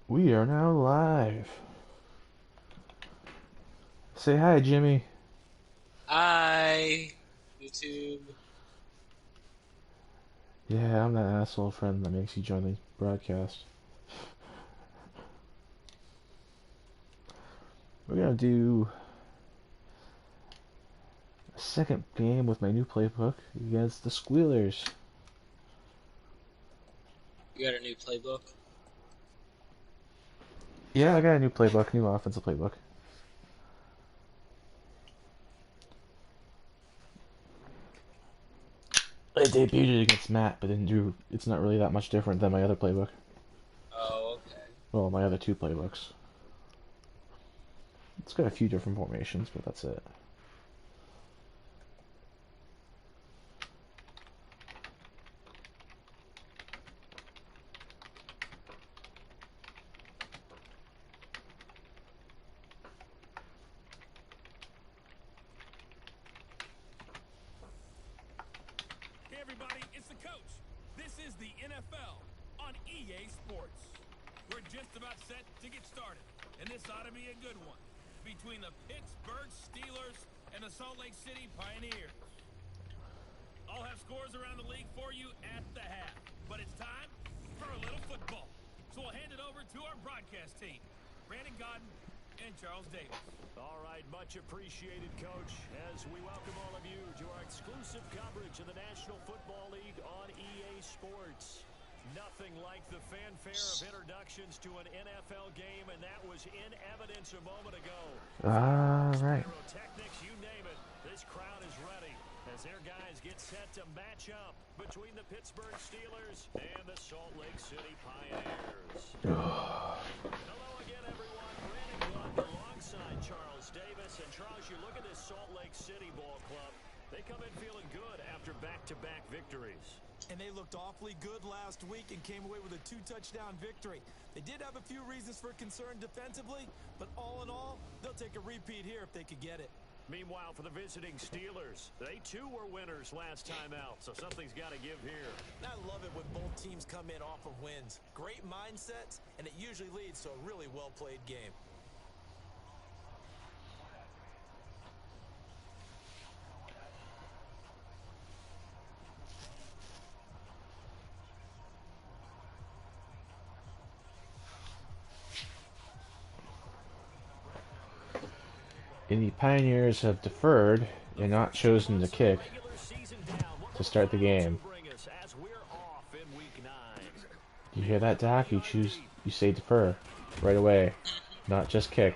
We are now live. Say hi, Jimmy. Hi, YouTube. Yeah, I'm that asshole friend that makes you join the broadcast. We're gonna do a second game with my new playbook against the Squealers. You got a new playbook? Yeah, I got a new playbook, new offensive playbook. I debuted it against Matt, but didn't do. It's not really that much different than my other playbook. Oh, okay. Well, my other two playbooks. It's got a few different formations, but that's it. Hey everybody, it's the coach. This is the NFL on EA Sports. We're just about set to get started, and this ought to be a good one between the Pittsburgh Steelers and the Salt Lake City Pioneers. I'll have scores around the league for you at the half, but it's time for a little football. So we'll hand it over to our broadcast team, Brandon Godden and Charles Davis. All right, much appreciated, Coach, as we welcome all of you to our exclusive coverage of the National Football League on EA Sports. Nothing like the fanfare of introductions to an NFL game, and that was in evidence a moment ago. Alright. Pyrotechnics, you name it, this crowd is ready as their guys get set to match up between the Pittsburgh Steelers and the Salt Lake City Pioneers. Hello again, everyone. Brandon Gluck alongside Charles Davis. And Charles, you look at this Salt Lake City ball club. They come in feeling good after back-to-back victories. And they looked awfully good last week and came away with a 2-touchdown victory. They did have a few reasons for concern defensively, but all in all, they'll take a repeat here if they could get it. Meanwhile, for the visiting Steelers, they too were winners last time out, so something's got to give here. And I love it when both teams come in off of wins. Great mindsets, and it usually leads to a really well-played game. And the Pioneers have deferred and not chosen to kick to start the game. You hear that, Dak? You say defer right away, not just kick.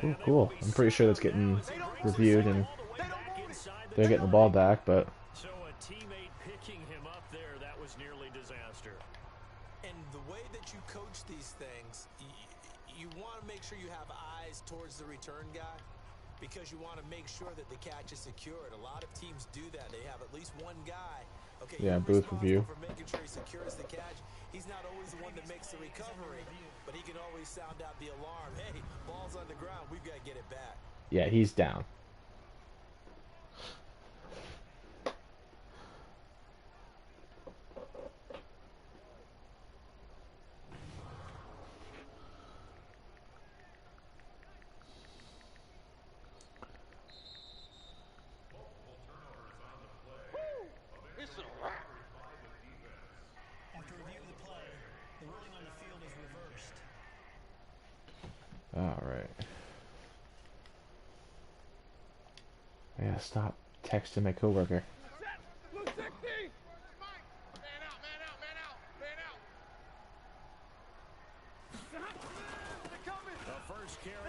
Ooh, cool. I'm pretty sure that's getting reviewed and they're getting the ball back, but So a teammate picking him up there, that was nearly disaster. And the way that you coach these things, you want to make sure you have eyes towards the return guy because you want to make sure that the catch is secured. A lot of teams do that. They have at least one guy. Okay, yeah, you're booth review. responsible for making sure he secures the catch. He's not always the one that makes the recovery, but he can always sound out the alarm. Hey, ball's on the ground. We've got to get it back. Yeah, he's down. After review of the play, the ruling on the field is reversed. Alright. I gotta stop texting my coworker.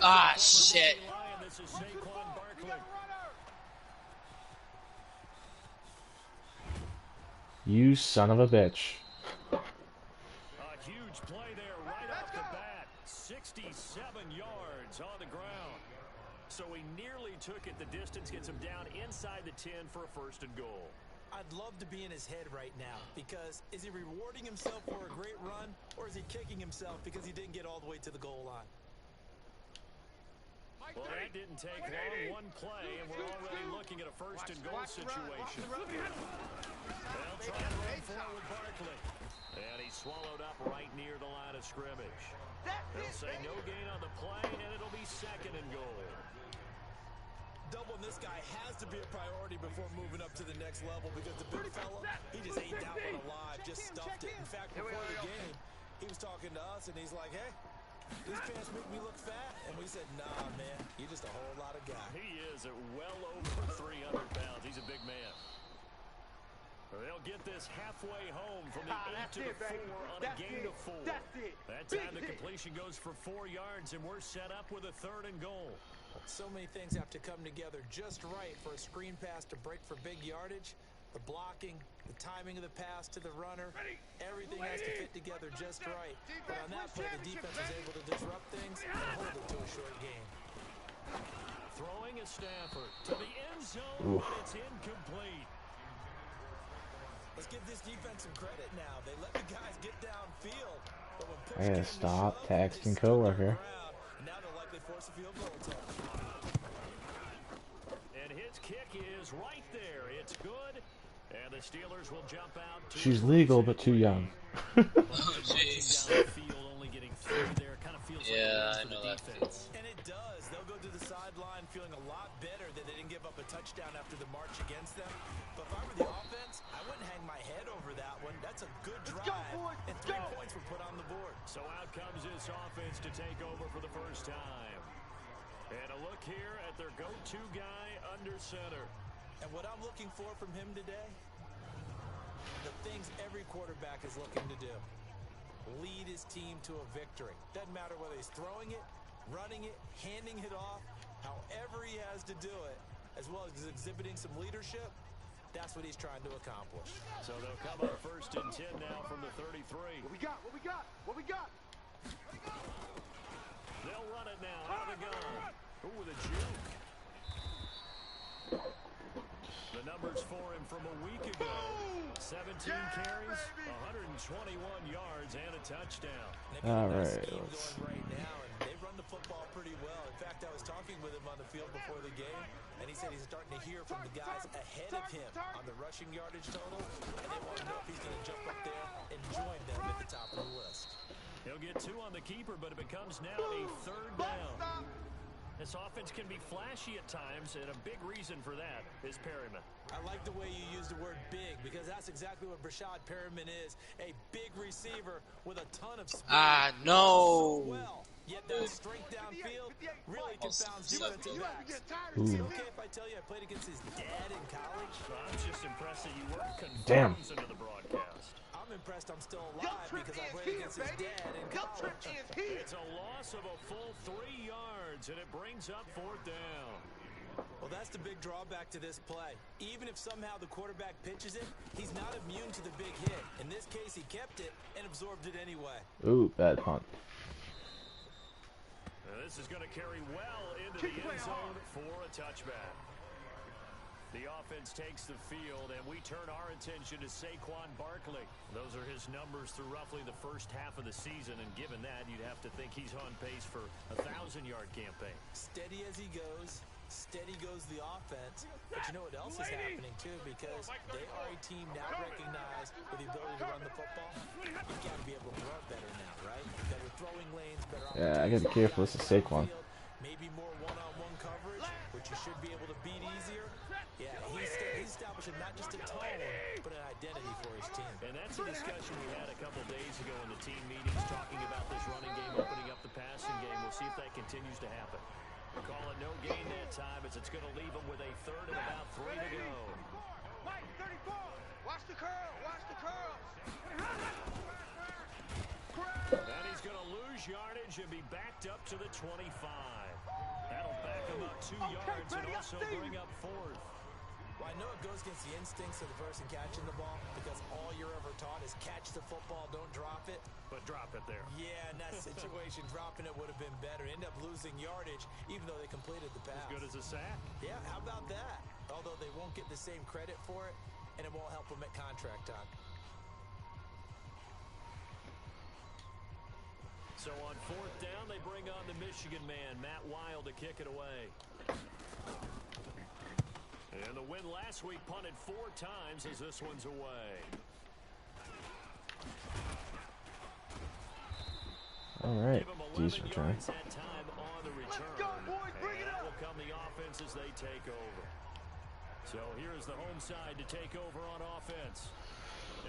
Ah, shit. You son of a bitch. A huge play there right off the bat. 67 yards on the ground. So he nearly took it the distance, gets him down inside the 10 for a first and goal. I'd love to be in his head right now because is he rewarding himself for a great run or is he kicking himself because he didn't get all the way to the goal line? Well, that didn't take long. One play, and we're already looking at a first and goal situation. They'll try to run forward, of scrimmage. They'll say no gain on the play, and it'll be 2nd and goal. Doubling this guy has to be a priority before moving up to the next level because the big fella, he just ate that one alive, just stuffed it. In fact, before the game, he was talking to us, and he's like, hey, these pants make me look fat. And we said, nah, man, you're just a whole lot of guy. He is at well over 300 pounds. He's a big man. They'll get this halfway home from the 8 to the 4 on a gain of 4. That time the completion goes for 4 yards, and we're set up with a 3rd and goal. So many things have to come together just right for a screen pass to break for big yardage. The blocking, the timing of the pass to the runner, everything has to fit together just right. But on that play, the defense was able to disrupt things and hold it to a short game. Throwing a Stafford to the end zone, but it's incomplete. Let's give this defense some credit now. They let the guys get downfield. But when push I gotta came to stop shove, texting they stood their coworker. ground, and now they'll likely force a field goal attempt. And his kick is right there. It's good. And the Steelers will jump out. She's legal but too young. Oh, jeez. Down the field, only getting 3 there. Kind of feels Yeah, I like a win for know the that defense. And it does. They'll go to the sideline feeling a lot better that they didn't give up a touchdown after the march against them. But if I were the offense, I wouldn't hang my head over that one. That's a good drive. And 3 points were put on the board. So out comes this offense to take over for the first time. And a look here at their go-to guy under center. And what I'm looking for from him today, the things every quarterback is looking to do. Lead his team to a victory. Doesn't matter whether he's throwing it, running it, handing it off, however he has to do it, as well as exhibiting some leadership, that's what he's trying to accomplish. So they'll come up 1st and 10 now from the 33. What we got? What we got? What we got? They'll run it now out of the gun. Ooh, with a juke. The numbers for him from a week ago. 17 carries, 121 yards, and a touchdown. All right, let's see. Right now, and they run the football pretty well. In fact, I was talking with him on the field before the game, and he said he's starting to hear from the guys ahead of him on the rushing yardage total, and they want to know if he's going to jump up there and join them at the top of the list. He'll get 2 on the keeper, but it becomes now a 3rd down. This offense can be flashy at times, and a big reason for that is Perryman. I like the way you use the word big, because that's exactly what Brashad Perryman is. A big receiver with a ton of speed. No. Well, yet that strength downfield really confounds defensive backs. Ooh. Is it okay if I tell you I played against his dad in college? I'm just impressed that you weren't Damn. confused into the broadcast. I'm impressed I'm still alive because I played against his dad in college. It's a loss of a full 3 yards, and it brings up 4th down. Well, that's the big drawback to this play. Even if somehow the quarterback pitches it, he's not immune to the big hit. In this case, he kept it and absorbed it anyway. Ooh, bad punt. This is going to carry well into the end zone for a touchback. The offense takes the field, and we turn our attention to Saquon Barkley. Those are his numbers through roughly the first half of the season, and given that, you'd have to think he's on pace for a 1,000-yard campaign. Steady as he goes. Steady goes the offense. But you know what else is happening, too? Because they are a team now recognized with the ability to run the football. You've got to be able to throw it better now, right? Better throwing lanes, better Yeah, I gotta be careful. This is Saquon. Maybe more one-on-one coverage, which you should be able to beat easier. Yeah, he's establishing not just a tone, but an identity for his team. And that's a discussion we had a couple days ago in the team meetings, talking about this running game, opening up the passing game. We'll see if that continues to happen. We'll call it no gain that time, as it's going to leave him with a 3rd and about 3 to go. Mike, 34. Watch the curl. Watch the curls. And he's going to lose yardage and be backed up to the 25. That'll back him up 2 yards and also bring up 4th. Well, I know it goes against the instincts of the person catching the ball, because all you're ever taught is catch the football, don't drop it. But drop it there. Yeah, in that situation, dropping it would have been better. End up losing yardage, even though they completed the pass. As good as a sack. Yeah, how about that? Although they won't get the same credit for it, and it won't help them at contract time. So on 4th down, they bring on the Michigan man, Matt Wild, to kick it away. And the win last week punted 4 times as this one's away. Alright, Give him 11 decent return. yards that time on the return. Let's go, boys. Bring And it that up. will come the offense as they take over. So here's the home side to take over on offense.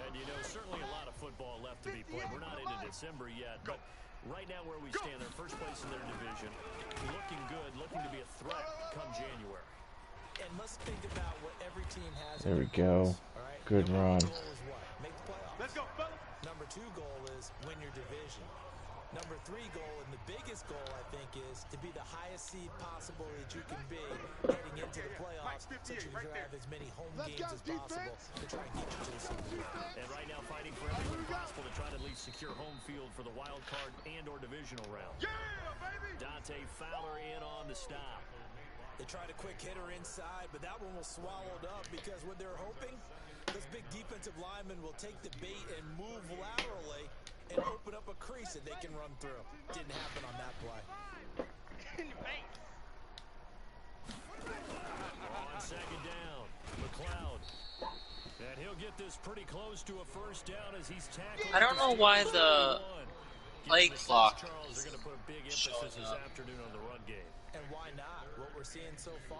And you know, certainly a lot of football left to be played. We're not into December yet, but right now where we stand, they're first place in their division, looking good, looking to be a threat come January. And let's think about what every team has. There we in their go. goals, all right? Good Number run. one goal is what? Make the playoffs. Let's go, fellas. Number 2 goal is win your division. Number 3 goal, and the biggest goal, I think, is to be the highest seed possible that you can be heading into the playoffs, so you can have as many home games as possible to try and get you to the Super Bowl. And right now fighting for every win possible to try to at least secure home field for the wild card and or divisional round. Yeah, baby. Dante Fowler in on the stop. They tried a quick hitter inside, but that one was swallowed up because what they're hoping, those big defensive linemen will take the bait and move laterally and open up a crease that they can run through. Didn't happen on that play. In your face. On second down, McLeod. And he'll get this pretty close to a first down as he's tackled. I don't know why the play clock Charles are is going to put a big showing emphasis this up. afternoon on the run game. And why not? What we're seeing so far,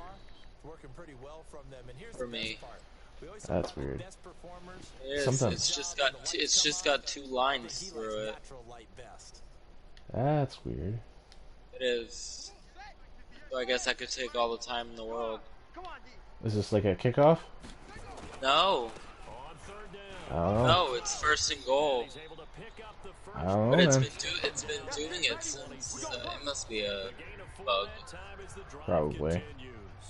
it's working pretty well from them. And here's For the me. best part. We always That's talk about weird. best performers. It is. Sometimes- It's just got 2 lines He through likes it. natural light best. That's weird. It is. So I guess I could take all the time in the world. Come on, D. Is this like a kickoff? No, On third down. I don't know. no, it's first and goal. He's able to pick up the first. I don't But know, it's man. been doing it since. It must be a Gain of 4 bug. that time as the drive Probably. continues.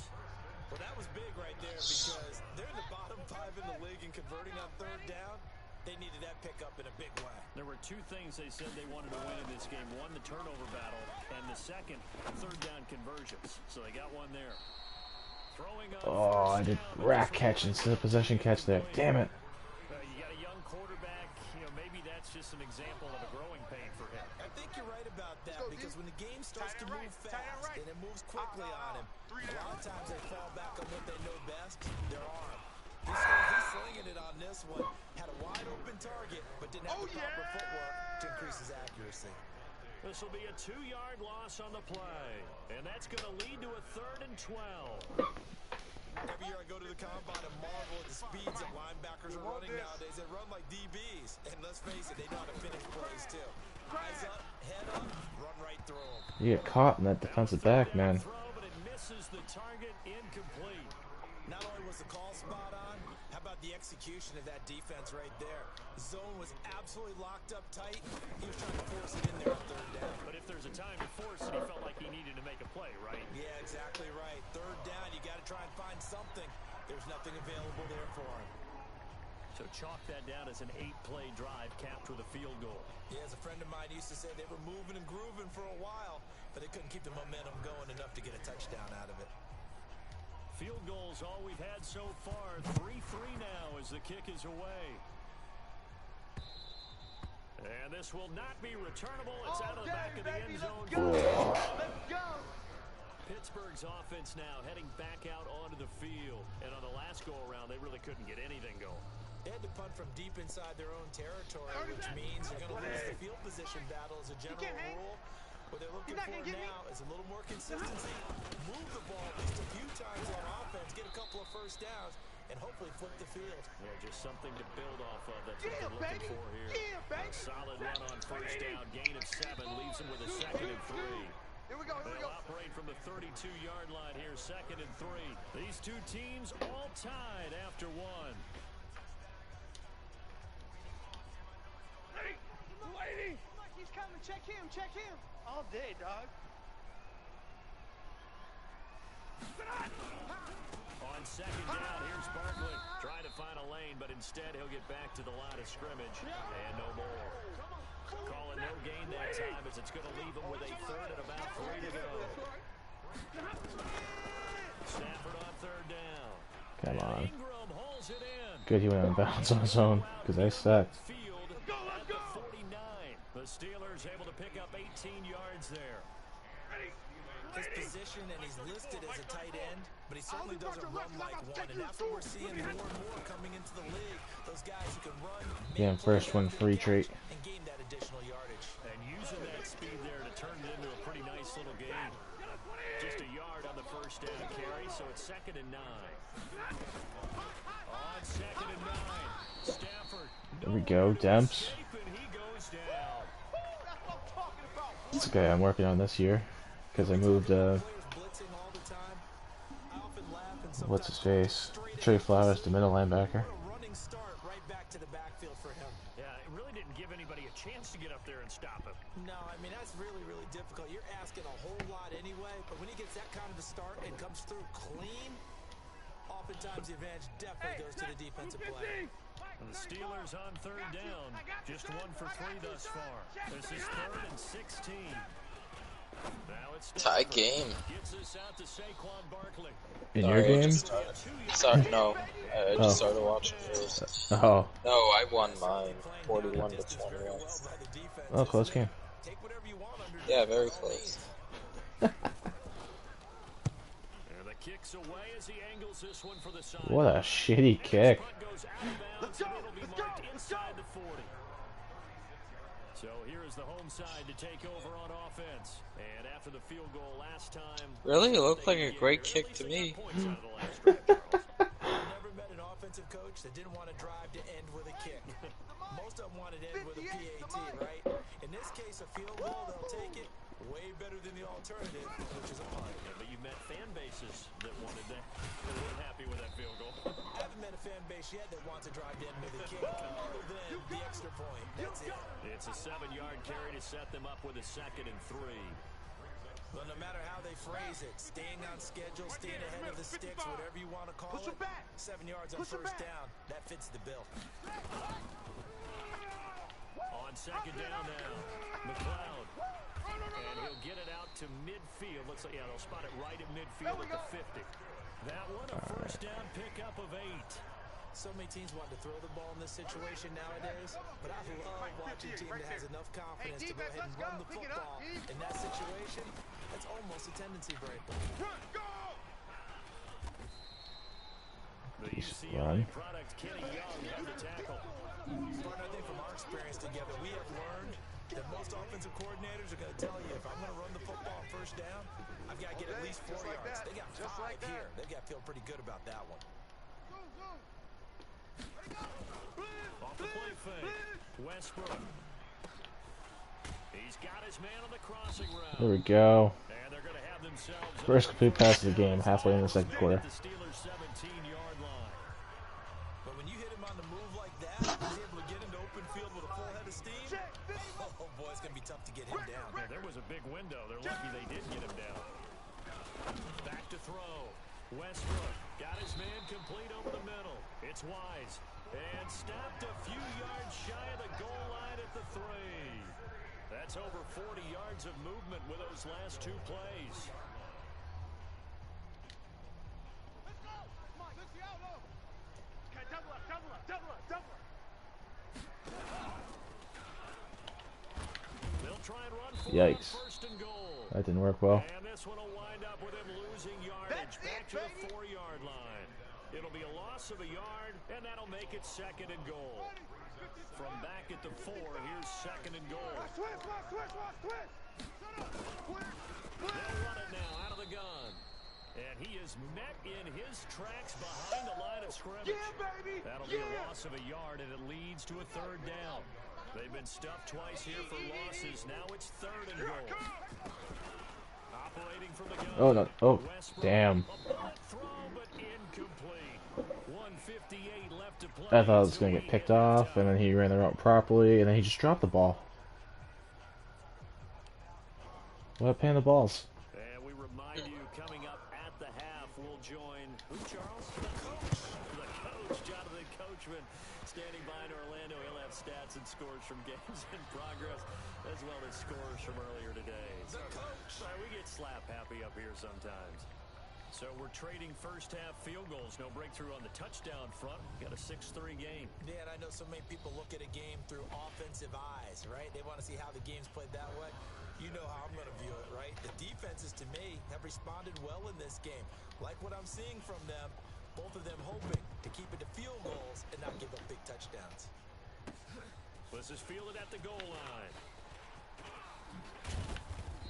Well, that was big right there because they're in the bottom 5 in the league and converting on third down. They needed that pickup in a big way. There were 2 things they said they wanted to win in this game. One, the turnover battle, and the second, third down conversions. So they got one there. Throwing on Oh, I first did down, rack catch instead of possession catch there. Damn it. You got a young quarterback. You know, maybe that's just an example of a growing pain for him. I think you're right about that go, because D. when the game starts to Tight end move right, tight end fast right. and it moves quickly on him, a lot of times they fall back on what they know best, their arm. He's slinging it on this one. Had a wide open target, but didn't have the proper footwork to increase his accuracy. This will be a 2-yard loss on the play, and that's going to lead to a 3rd and 12. Every year I go to the combine and marvel at the speeds that linebackers are running nowadays. They run like DBs, and let's face it, they know how to finish plays too. Eyes up, head up, run right through them. You get caught in that defensive back, man. Throw, but it misses the target, incomplete. Not only was the call spot on, how about the execution of that defense right there? Zone was absolutely locked up tight. He was trying to force it in there on third down. But if there's a time to force it, he felt like he needed to make a play, right? Yeah, exactly right. Third down, you got to try and find something. There's nothing available there for him. So chalk that down as an 8-play drive capped with a field goal. Yeah, as a friend of mine used to say, they were moving and grooving for a while, but they couldn't keep the momentum going enough to get a touchdown out of it. Field goals all we've had so far. 3-3 now as the kick is away. And this will not be returnable. It's out of the back of the end zone. Let's go. Pittsburgh's offense now heading back out onto the field. And on the last go-around, they really couldn't get anything going. They had to punt from deep inside their own territory, which means they're going to lose the field position battle as a general rule. What they're looking for now is a little more consistency, move the ball at least a few times on offense, get a couple of first downs, and hopefully flip the field. Yeah, just something to build off of. That's what they're looking for here. A solid run on first down, gain of 7, leaves them with a 2nd and 3. Here we go, here we They'll go. operate from the 32-yard line here, 2nd and 3. These 2 teams all tied after 1. Lady! He's coming, check him, check him. All day, dog. On 2nd down, here's Barkley trying to find a lane, but instead he'll get back to the line of scrimmage and no more. Calling no gain that time as it's going to leave him with a 3rd and about 3 to go. Stafford on 3rd down. Come on. Ingram holds it in. Good he went on bounds on his own, because I sucked. Field at the 49. The Steelers able to pick up 18 yards there. His position, and he's listed as a tight end, but he certainly doesn't run like one, and that's what we're seeing more and more coming into the league. Those guys who can run, Yeah, first one free trait. and gain that additional yardage. And using that speed There we go, Demps. That's the guy I'm working on this year. Because I moved, what's his face? Trey Flowers to middle linebacker. Yeah, it really didn't give anybody a chance to get up there and stop him. No, I mean, that's really, really difficult. You're asking a whole lot anyway, but when he gets that kind of a start and comes through clean, oftentimes the advantage definitely goes to the defensive player. And the Steelers on third down. Just 1 for 3 thus far. This is 3rd and 16. Now it's Tie game. gets us out to Saquon Barkley. In your game? Sorry, no. I just started watching this. Oh. No, I won mine. 41 to 21. Oh, close game. Yeah, very close. And the kick's away as he angles this one for the side. What a shitty kick. Let's go. It'll be marked inside the 40. So here is the home side to take over on offense. And after the field goal last time, Really? It looked like a great kick to me. Never met an offensive coach that didn't want to drive to end with a kick. Most of them wanted to end with a PAT, right? In this case, a field goal, they'll take it. Way better than the alternative, which is a punt. Yeah, but you met fan bases that wanted that. They weren't happy with that field goal. I haven't met a fan base yet that wants to drive to end with a kick, other than the extra point. That's it. It's a 7-yard carry to set them up with a 2nd and 3. But no matter how they phrase it, staying on schedule, staying ahead of the sticks, whatever you want to call it, 7 yards on first down, that fits the bill. On 2nd down now, McLeod. And he'll get it out to midfield. Looks like, yeah, they'll spot it right at midfield at the 50. That one, a first down pickup of 8. So many teams want to throw the ball in this situation nowadays, but I love watching a team that has enough confidence to go ahead and run the football. In that situation, that's almost a tendency break. The UCLA product, Kenny Young, had the tackle. Partner, I think from our experience together, we have learned that most offensive coordinators are going to tell you, if I'm going to run the football on first down, I've got to get at least 4 yards. They got 5 here. They've got to feel pretty good about that one. Off the play fake, Westbrook. He's got his man on the crossing route. There we go. And they're going to have themselves First complete pass of the game, halfway in the second quarter. the Steelers' 17-yard line. But when you hit him on the move like that, he's able to get into open field with a full head of steam. Oh boy, it's going to be tough to get him down. Yeah, there was a big window. They're lucky they did get him down. Back to throw. Westbrook got his man complete over the middle. It's Wise. And stopped a few yards shy of the goal line at the 3. That's over 40 yards of movement with those last 2 plays. Let's go. Come on, let's see out low. Okay, double up. They'll try and run for Yikes. first and goal. That didn't work well. And this one will wind up with him losing yardage back to the 4-yard line. It'll be a loss of a yard, and that'll make it 2nd and goal. From back at the 4, here's 2nd and goal. Switch. They'll run it now out of the gun. And he is met in his tracks behind the line of scrimmage. That'll be a loss of a yard, and it leads to a 3rd down. They've been stuffed twice here for losses. Now it's 3rd and goal. Operating from the gun. Oh, no. Oh, damn. Throw, but incomplete. 1:58 left to play. I thought it was going to get picked off, and then he ran the route properly, and then he just dropped the ball. What a pain in the balls. And we remind you, coming up at the half, we'll join who, Charles? The coach, Jonathan Coachman, standing by in Orlando. He'll have stats and scores from games in progress, as well as scores from earlier today. So, we get slap happy up here sometimes. So we're trading first half field goals. No breakthrough on the touchdown front. Got a 6-3 game. Yeah, and I know so many people look at a game through offensive eyes, right? They want to see how the game's played that way. You know how I'm going to view it, right? The defenses, to me, have responded well in this game. Like what I'm seeing from them, both of them hoping to keep it to field goals and not give up big touchdowns. This is fielded at the goal line.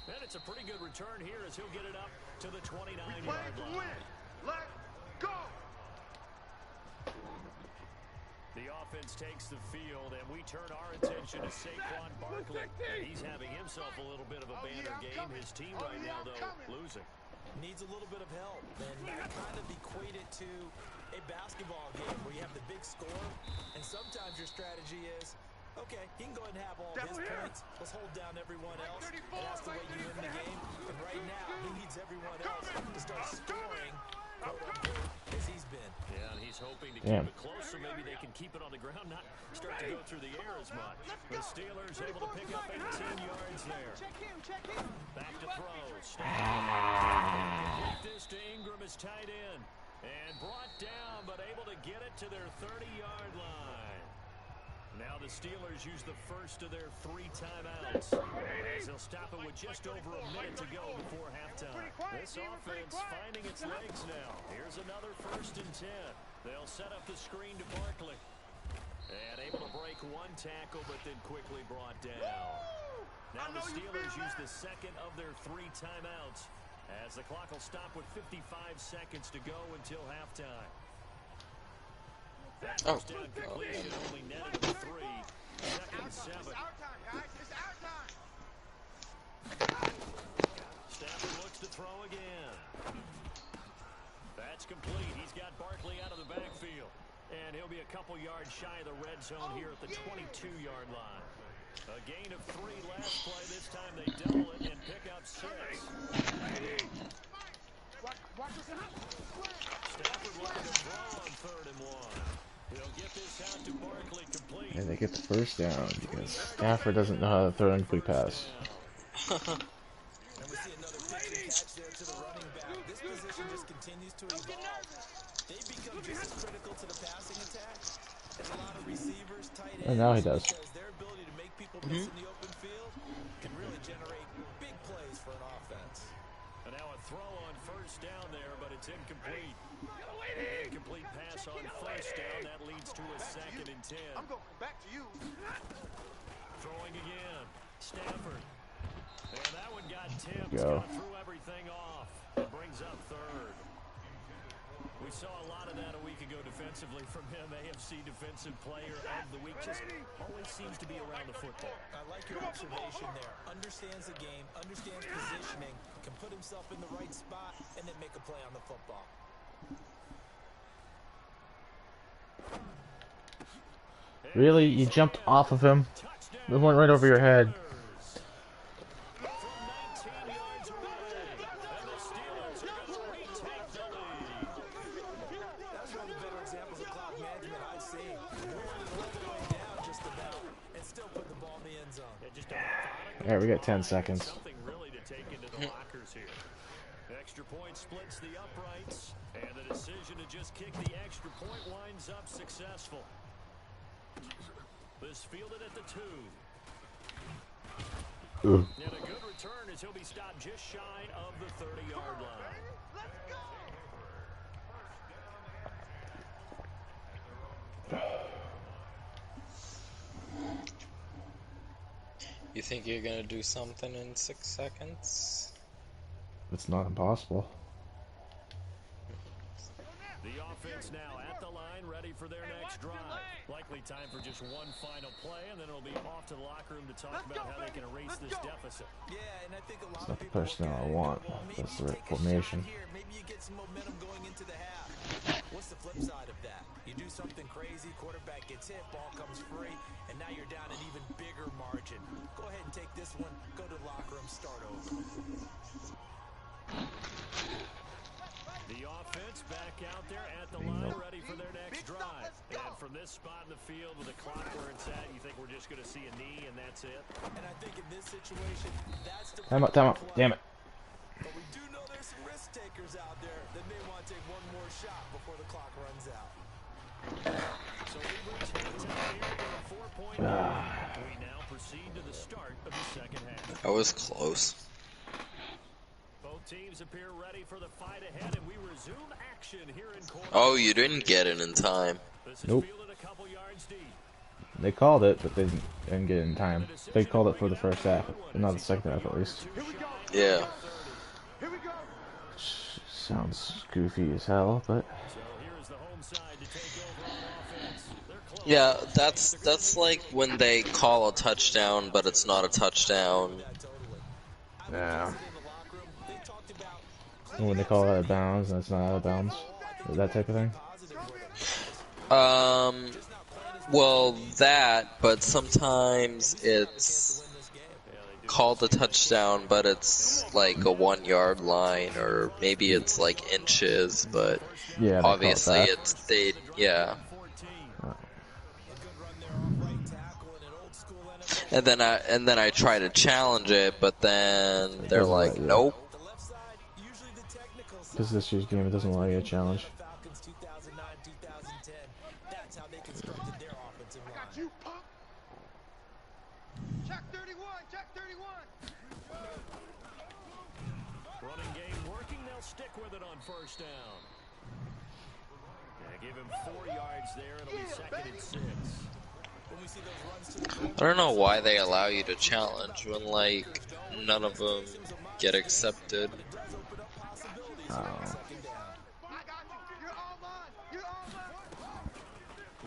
And it's a pretty good return here as he'll get it up to the 29-yard line. Let's go. The The offense takes the field, and we turn our attention to Saquon Barkley. And he's having himself a little bit of a banner game. His team right now, though, losing. Needs a little bit of help, and I kind of equate it to a basketball game where you have the big score, and sometimes your strategy is, okay, he can go ahead and have all his points. Let's hold down everyone else, and that's the way you win the game. And right now, he needs everyone else to start scoring, quote-unquote, as he's been. Yeah, and he's hoping to keep it close so maybe they can keep it on the ground, not start to go through the air as much. The Steelers able to pick up 18 yards there. Back to throw. Complete this to Ingram is tight end. And brought down, but able to get it to their 30-yard line. Now the Steelers use the first of their 3 timeouts, as they'll stop it with just over a minute to go before halftime. This offense finding its legs now. Here's another 1st and 10. They'll set up the screen to Barkley. And able to break 1 tackle, but then quickly brought down. Now the Steelers use the second of their 3 timeouts, as the clock will stop with 55 seconds to go until halftime. That first down completion only netted to 3. 2nd and 7. It's our time, guys. It's our time. Stafford looks to throw again. That's complete. He's got Barkley out of the backfield. And he'll be a couple yards shy of the red zone here at the 22-yard line. A gain of 3 last play. This time they double it and pick up 6. Stafford looking to throw on 3rd and 1. He'll get this out to Barkley complete. And they get the first down because Stafford doesn't know how to throw an incomplete pass. And we see another pitch and catch there to the running back. This position just continues to evolve. They become just as critical to the passing attack as a lot of receivers, tight ends. And now he does. Because their ability to make people miss in the open field can really generate big plays for an offense. And now a throw on 1st down there, but it's incomplete. Incomplete pass on 1st down. That leads to a 2nd and 10. I'm going back to you. Throwing again. Stafford. And that one got tipped. Go. Threw everything off. It brings up 3rd. We saw a lot of that a week ago defensively from him. AFC Defensive Player of the Week. Just always seems to be around the football. I like your observation there. Understands the game, understands positioning, can put himself in the right spot, and then make a play on the football. Really? You jumped off of him? It went right over your head. Alright, we got 10 seconds. Something really to take into the lockers here. Extra point splits the uprights, and the decision to just kick the extra point winds up successful. This fielded at the 2. Ooh. And a good return as he'll be stopped just shy of the 30-yard line. You think you're gonna do something in 6 seconds? It's not impossible. The offense now at the line, ready for their next drive. Likely time for just one final play, and then it'll be off to the locker room to talk about how they can erase this deficit. Yeah, and I think a lot It's of not the people personnel look at I it and want. go, well, maybe That's the you right take a shot formation. here. Maybe you get some momentum going into the half. What's the flip side of that? You do something crazy, quarterback gets hit, ball comes free, and now you're down an even bigger margin. Go ahead and take this one, go to the locker room, start over. The offense back out there at the line, ready for their next drive. And from this spot in the field with the clock where it's at, you think we're just going to see a knee and that's it? And I think in this situation, that's the Time out. Damn it. But we do know there's some risk takers out there that may want to take one more shot before the clock runs out. So we reach halftime here with a 4-point lead. We now proceed to the start of the second half. That was close. Both teams appear ready for the fight ahead, and we resume action here in quarter. Oh, you didn't get it in time. This is Nope. fielded a couple yards deep. They called it, but they didn't get it in time. They called it for the first half, but not the second half at least. Yeah. Here we go. Sounds goofy as hell, but So here is the home side to take over on offense. They're close Yeah, that's like when they call a touchdown, but it's not a touchdown. Yeah. And when they call it out of bounds and it's not out of bounds. That type of thing. Well, that, but sometimes it's called a touchdown, but it's like a 1 yard line, or maybe it's like inches, but Yeah, they call it obviously that. it's yeah. And then I try to challenge it, but then they're Doesn't like, let you. nope. Because this year's game, it doesn't allow you a challenge. Got you, punk. Check 31. Check 31. Running game working, they'll stick with it on first down. Yeah, give him 4 yards there, it'll be second and 6. I don't know why they allow you to challenge when, like, none of them get accepted. Oh. I got you. You're all mine. You're all mine.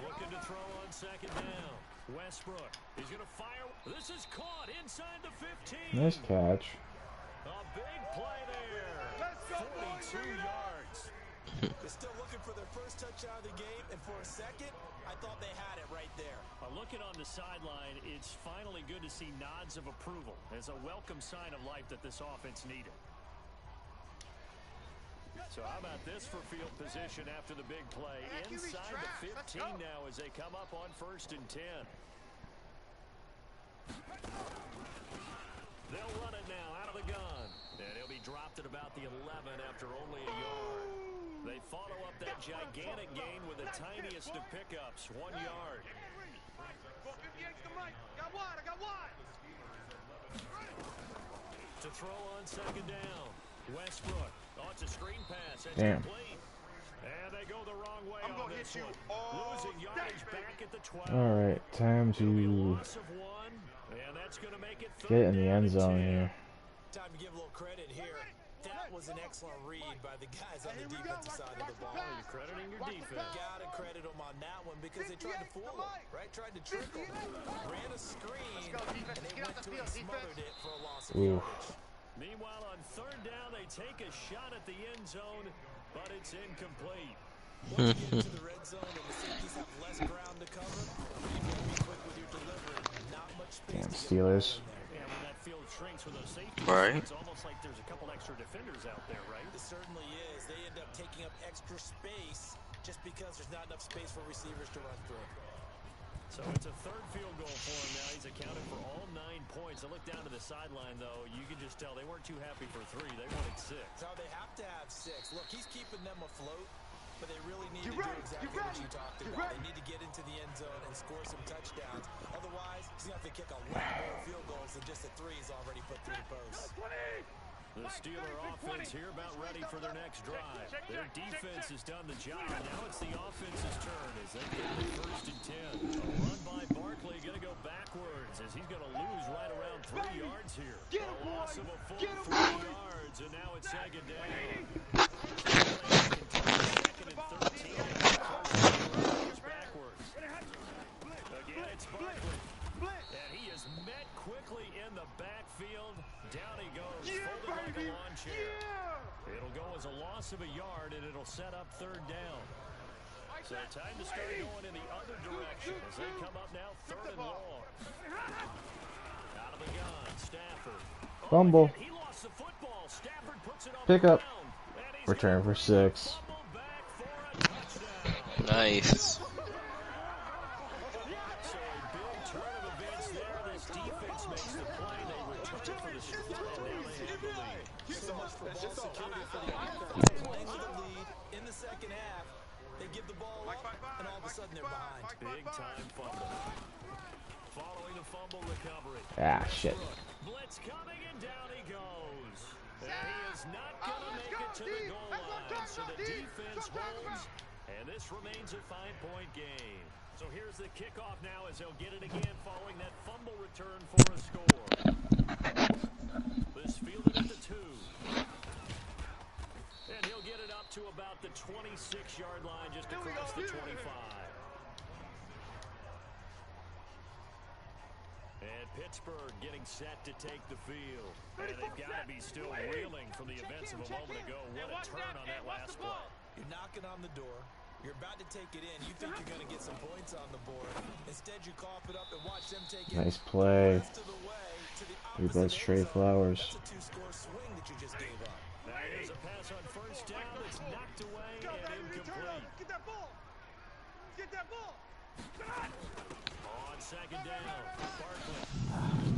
Looking to throw on second down. Westbrook, he's going to fire. This is caught inside the 15. Nice catch. A big play there. 42 yards. They're still looking for their first touchdown of the game, and for a second, I thought they had it right there. Looking on the sideline, it's finally good to see nods of approval. It's a welcome sign of life that this offense needed. So how about this for field position after the big play? Inside the 15 now as they come up on first and 10. They'll run it now out of the gun. And he'll be dropped at about the 11 after only a yard. They follow up that gigantic gain with the tiniest of pickups, 1 yard. Got wide. I got wide. To throw on second down. Westbrook. Oh, it's a screen pass. That's Damn. complete. And they go the wrong way I'm on gonna this hit you one. all Losing yardage day, back at the 12. Alright, time It'll be a to loss of 1, and that's going to make it get in the down end and zone 10. here. Time to give a little credit here. That was an excellent read by the guys on the defensive side of the ball. You're crediting your defense. Gotta credit them on that one because they tried to fool them, right? Tried to trick them. Ran a screen, and they went to it and smothered it for a loss of Oof. yardage. Meanwhile, on third down, they take a shot at the end zone, but it's incomplete. Once you get into the red zone and the safeties have less ground to cover, you gotta be quick with your delivery. Not much space Damn to get Steelers. And when that field shrinks with those safeties, Right. it's almost like there's a couple extra defenders out there, right? It certainly is. They end up taking up extra space just because there's not enough space for receivers to run through. So it's a third field goal for him now. He's accounted for all 9 points. I look down to the sideline, though. You can just tell they weren't too happy for 3. They wanted 6. Now they have to have 6. Look, he's keeping them afloat, but they really need to do exactly what you talked about. They need to get into the end zone and score some touchdowns. Otherwise, he's going to have to kick a lot more field goals than just the 3 he's already put through the post. The Steeler offense here about ready for their next drive. Their defense has done the job. Now it's the offense's turn as they get the first and 10. A run by Barkley, going to go backwards as he's going to lose right around 3 yards here. A loss of a full 3 yards, and now it's second down. Second and 13. Backwards. Again, it's Barkley. And he is met quickly in the backfield. Down he goes, folded like a lawn chair. It'll go as a loss of a yard, and it'll set up third down. So time to start going in the other direction as they come up now third and long. Out of the gun, Stafford. Fumble. He lost the football. Stafford puts it on Pick the up. ground, and he's Return for 6. fumbled back for a touchdown. Nice. So a big turn of events there. This defense makes the play. They return for the strike, and now they have the lead. So much for ball security for the offense. Playing with the lead in the second half, they give the ball up, and all of a sudden they're behind. Big time fumble. Following the fumble recovery. Ah, shit. Blitz coming, and down he goes. And he is not going to make it to the goal line. So the defense holds, and this remains a 5-point game. So here's the kickoff now as they'll get it again following that fumble return for a score. This fielded at the 2. And he'll get it up to about the 26-yard line just across the 25. Pittsburgh getting set to take the field. And they've got to be still reeling from the events of a moment ago. What a turn on that last play. You're knocking on the door. You're about to take it in. You think you're going to get some points on the board. Instead, you cough it up and watch them take it. Nice play. The rest of the way to the We opposite both trade end zone. flowers. That's a two-score swing that you just gave up. There's a pass on first down. It's knocked away and incomplete. Get that ball. Get that ball. On second down, Barkley.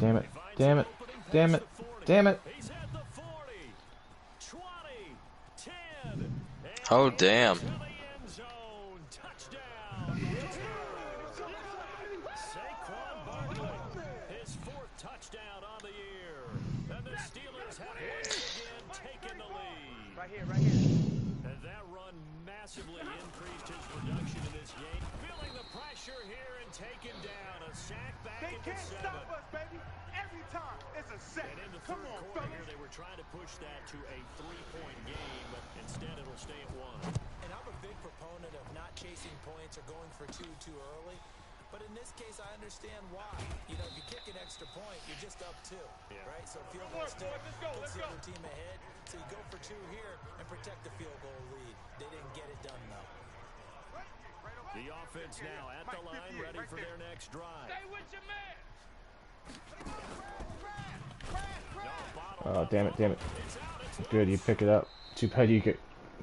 Damn it. Damn it. Damn it. Damn it. He's at the 40, 20, 10. Oh, damn. To the end zone. Touchdown. Saquon Barkley, his 4th touchdown on the year. And the Steelers have once again taken the lead. Right here. And that run massively increased his production in this game. Feeling the pressure here and taken down. A sack back They at the can't 7. stop us, baby. Every time. It's a set. And in the Come third on, quarter here, fellas. they were trying to push that to a 3-point game, but instead it'll stay at 1. And I'm a big proponent of not chasing points or going for two too early. But in this case, I understand why. You know, if you kick an extra point, you're just up 2, right? So field goal still puts the other team ahead. So you go for 2 here and protect the field goal lead. They didn't get it done, though. The offense now at the line, ready for their next drive. Stay with your man. Oh, damn it. Damn it. Good, you pick it up. Too bad you get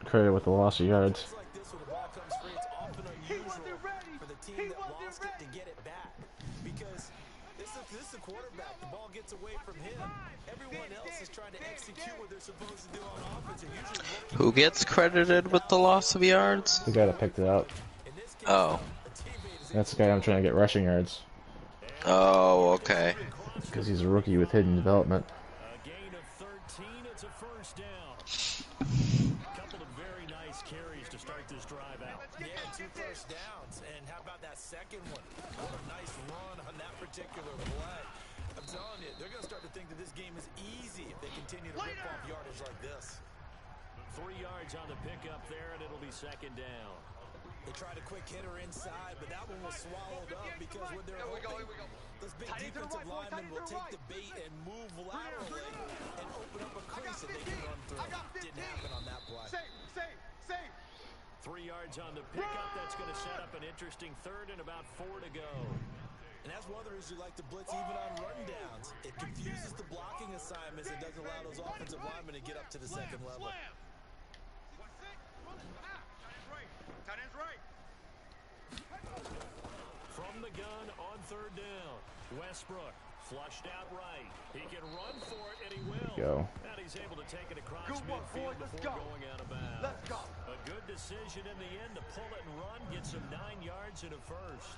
credit with the loss of yards. It's like this when the ball comes free. It's often unusual for the team that lost it to get it back. Because this is the quarterback. The ball gets away from him. Everyone else is trying to execute what they're supposed to do on offense. They're usually looking. Who gets credited with the loss of yards? The guy that picked it up. In this case, Oh. a teammate is That's the guy I'm trying to get rushing yards. Oh, okay. Because he's a rookie with hidden development. A gain of 13, it's a first down. A couple of very nice carries to start this drive out. Yeah, 2 first downs. And how about that second one? What a nice run on that particular play. I'm telling you, they're going to start to think that this game is easy if they continue to rip off yardage like this. 3 yards on the pickup there, and it'll be second down. They tried a quick hitter inside, but that one was swallowed up because when they're hoping, those big defensive linemen will take the bait and move laterally and open up a crease that they can run through. Didn't happen on that play. Save. 3 yards on the pickup. That's going to set up an interesting third and about 4 to go. And that's one of the reasons you like to blitz even on rundowns. It confuses the blocking assignments. It doesn't allow those offensive linemen to get up to the second level. Tight end's right. From the gun on third down, Westbrook flushed out right. He can run for it, and he will. Go. And he's able to take it across Good work, midfield boys. Let's before go. going out of bounds. Let's go. A good decision in the end to pull it and run, get some 9 yards and a first.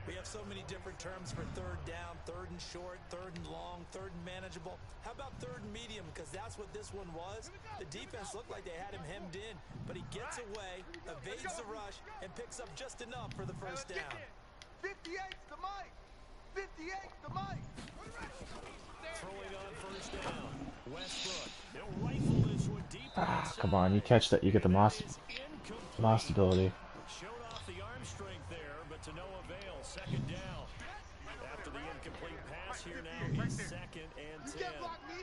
We have so many different terms for third down, third and short, third and long, third and manageable. How about third and medium? Because that's what this one was. The defense looked like they had him hemmed in, but he gets away, evades the rush, and picks up just enough for the first down. 58's the mic. 58's the mic. Throwing on first down, Westbrook. He'll rifle this one deep inside. Come on, you catch that, you get the Moss It's incomplete. ability. Showed off the arm strength there, but to no avail. Second down. After the incomplete pass here now, he's second and 10. You can't block me.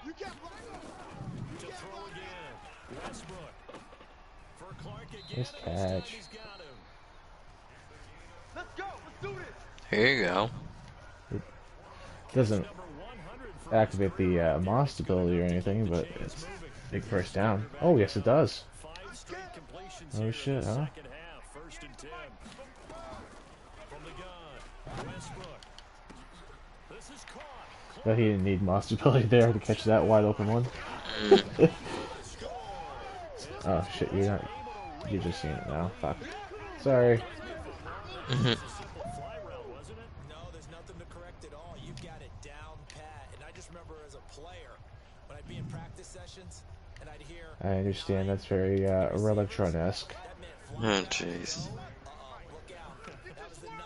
You can't block me. To throw again. Westbrook. For Clark again. Nice and this time catch. he's got him. Let's go. Let's do this. Here you go. Doesn't Number 100 for activate the Moss ability or anything, but it's big first down. Oh, yes, it does. 5 straight completions Oh, here in shit, the huh? second half. First and 10. From the gun. Westbrook. This is caught. But he didn't need Moss ability there to catch that wide open one. Oh, shit, you're not. You're just seeing it now. Fuck. Sorry. Simple fly route, wasn't it? No, there's nothing to correct at all. You've got it down pat. And I just remember as a player, when I'd be in practice sessions, and I'd hear... I understand that's very Relatron-esque. That meant Oh, fly. jeez. Look out. That was the 9,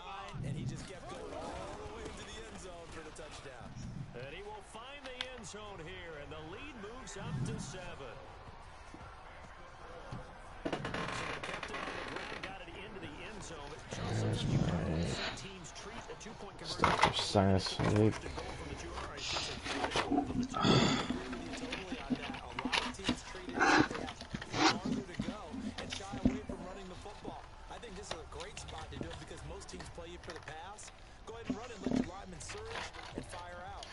and he just kept going all the way to the end zone for the touchdown. And he will find the end zone here, and the lead moves up to 7. So they kept it on the ground, got it into the end zone. It shows us you probably see teams treat a 2-point conversion Stop your sinus headache. first and goal from the Totally on that. A lot of teams treat it as if they have farther to go and shy away from running the football. I think this is a great spot to do it because most teams play you for the pass. Go ahead and run it, let your linemen surge and fire out.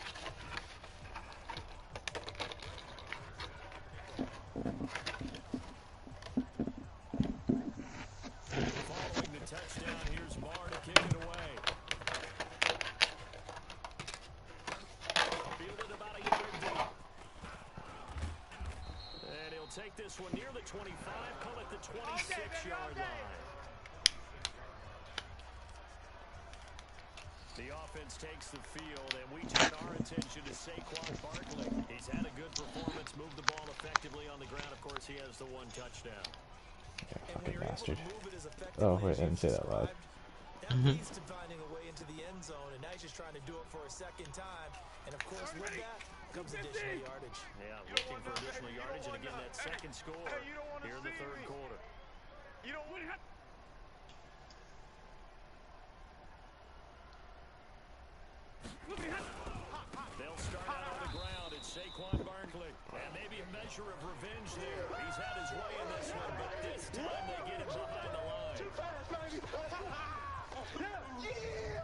Following the touchdown, here's Marr to kick it away. Fielded about a yard deep. And he'll take this one near the 25, call it the 26-yard line. The offense takes the field, and we turn our attention to Saquon Barkley. He's had a good performance, moved the ball effectively on the ground. Of course, he has the one touchdown. And when you're Bastard. able to move it as Oh, effectively wait, as I didn't say that loud. that leads to finding a way into the end zone, and now he's just trying to do it for a second time. And of course, with that comes additional yardage. Yeah, looking for additional yardage, and again, that second score here in the third quarter. You don't want to. They'll start out on the ground. It's Saquon Barkley. And maybe a measure of revenge there. He's had his way in this one, but this time they get him behind the line. Too fast, baby. Yeah.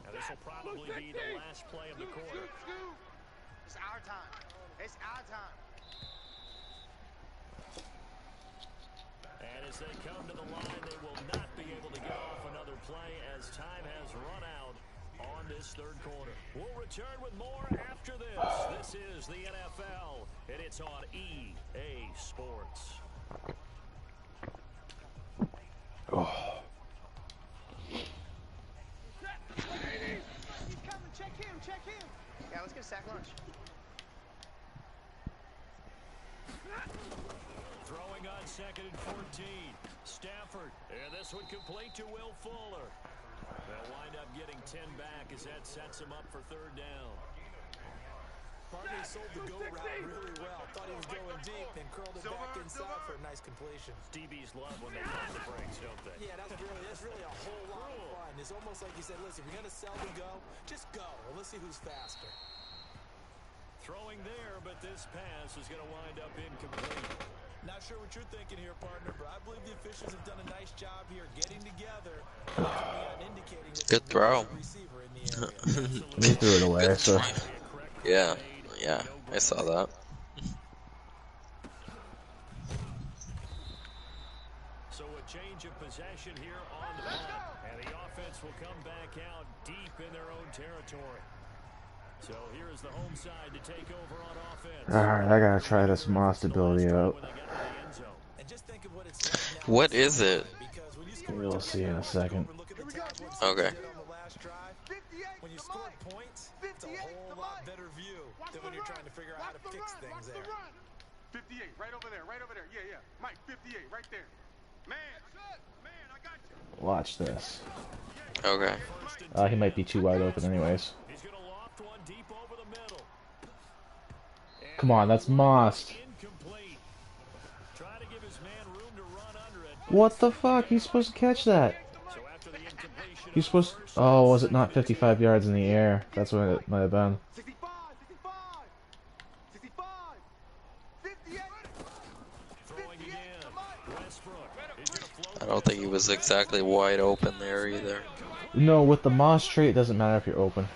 Now this will probably be the last play of the quarter. It's our time. It's our time. And as they come to the line, they will not be able to get off another play as time has run out on this third quarter. We'll return with more after this. This is the NFL, and it's on EA Sports. Oh. He's coming. Check him. Check him. Yeah, let's get a sack lunch. Throwing on second and 14. Stafford. And this one complete to Will Fuller. They'll wind up getting 10 back as that sets him up for third down. Barkley sold the go route really well. Thought he was going deep, then curled it back inside for a nice completion. DBs love when they pump the brakes, don't they? Yeah, that's really a whole lot of fun. It's almost like he said, listen, if you're going to sell the go, just go. And let's see who's faster. Throwing there, but this pass is going to wind up incomplete. Not sure what you're thinking here, partner, but I believe the officials have done a nice job here getting together and indicating that Good throw. receiver in the area. He threw it away, so. Yeah, I saw that. So a change of possession here on the punt, and the offense will come back out deep in their own territory. So here is the home side to take over on offense. Alright, I gotta try this Moss ability out. And just think of what it's like now. What is it? Because when you score We'll see in a second. Okay. When you score points, it's a whole lot better view than when you're trying to figure out how to fix things there. 58, right over there, right over there. Yeah. Mike, 58, right there. Man, I got you. Watch this. Okay. He might be too wide open anyways. He's going to loft one deep over the middle. Come on, that's Moss. Incomplete. Try to give his man room to run under it. What the fuck? He's supposed to catch that. So after the incompletion, He's supposed. Oh, was it not 55 yards in the air? That's what it might have been. 65, 58. throwing again. Westbrook is going to float. I don't think he was exactly wide open there either. No, with the Moss trait, it doesn't matter if you're open.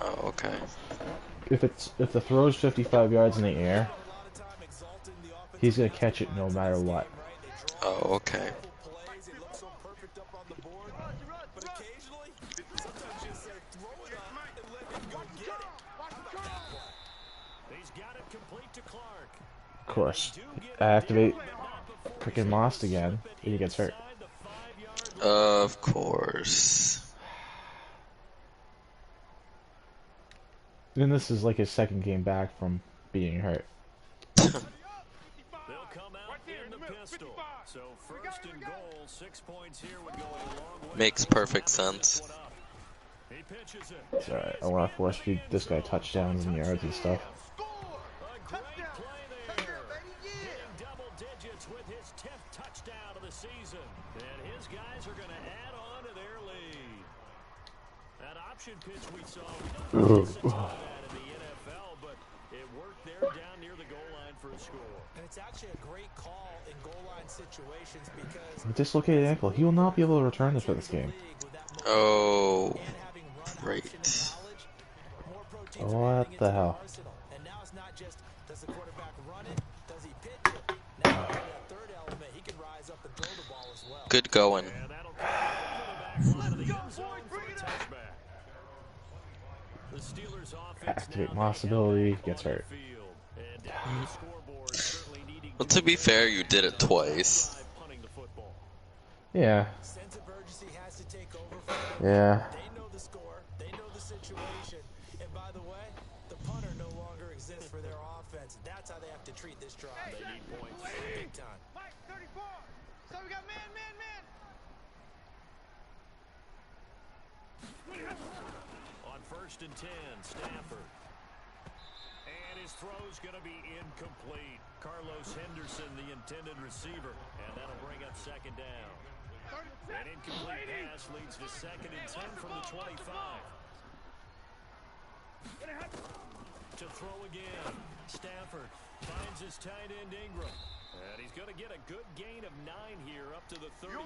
Oh, okay. If the throw's 55 yards in the air, he's gonna catch it no matter what. Oh, okay. He's got it complete to Clark. Of course, I activate freaking Moss again, and he gets hurt. Of course. And this is like his second game back from being hurt. They'll come out in the pistol. So first and goal, 6 points here would go a long way. Makes perfect sense. He pitches it. It's alright. I want to force feed this guy touchdowns and yards and stuff. A great play there. Getting double digits with his 10th touchdown of the season. And his guys are going to add on to their lead. That option pitch we saw, we don't see a ton of that in the NFL, but it worked there down near the goal line for a score. And it's actually a great call in goal line situations because With dislocated ankle, he will not be able to return this for this game. Oh, great. What the hell? And now it's not just does the quarterback run it, does he pitch it? Now that third element, he can rise up and throw the ball as well. Good going. And that'll come over the backside of the end zone for a touchback. The Steelers offense Activate now Moss they ability, have gets on the hurt. field. And down on the scoreboard, certainly needing Well, to be fair, you did it twice. punting the football. Yeah. Sense of urgency has to take over for them. Yeah. They know the score, they know the situation, and by the way, the punter no longer exists for their offense. That's how they have to treat this drive. They need points. Big time. Mike, 34. So we got man. On 1st and 10, Stafford. And his throw's going to be incomplete. Carlos Henderson, the intended receiver. And that'll bring up 2nd down. An incomplete pass leads to 2nd and 10 from the 25. To throw again. Stafford finds his tight end Ingram. And he's going to get a good gain of 9 here up to the 34. You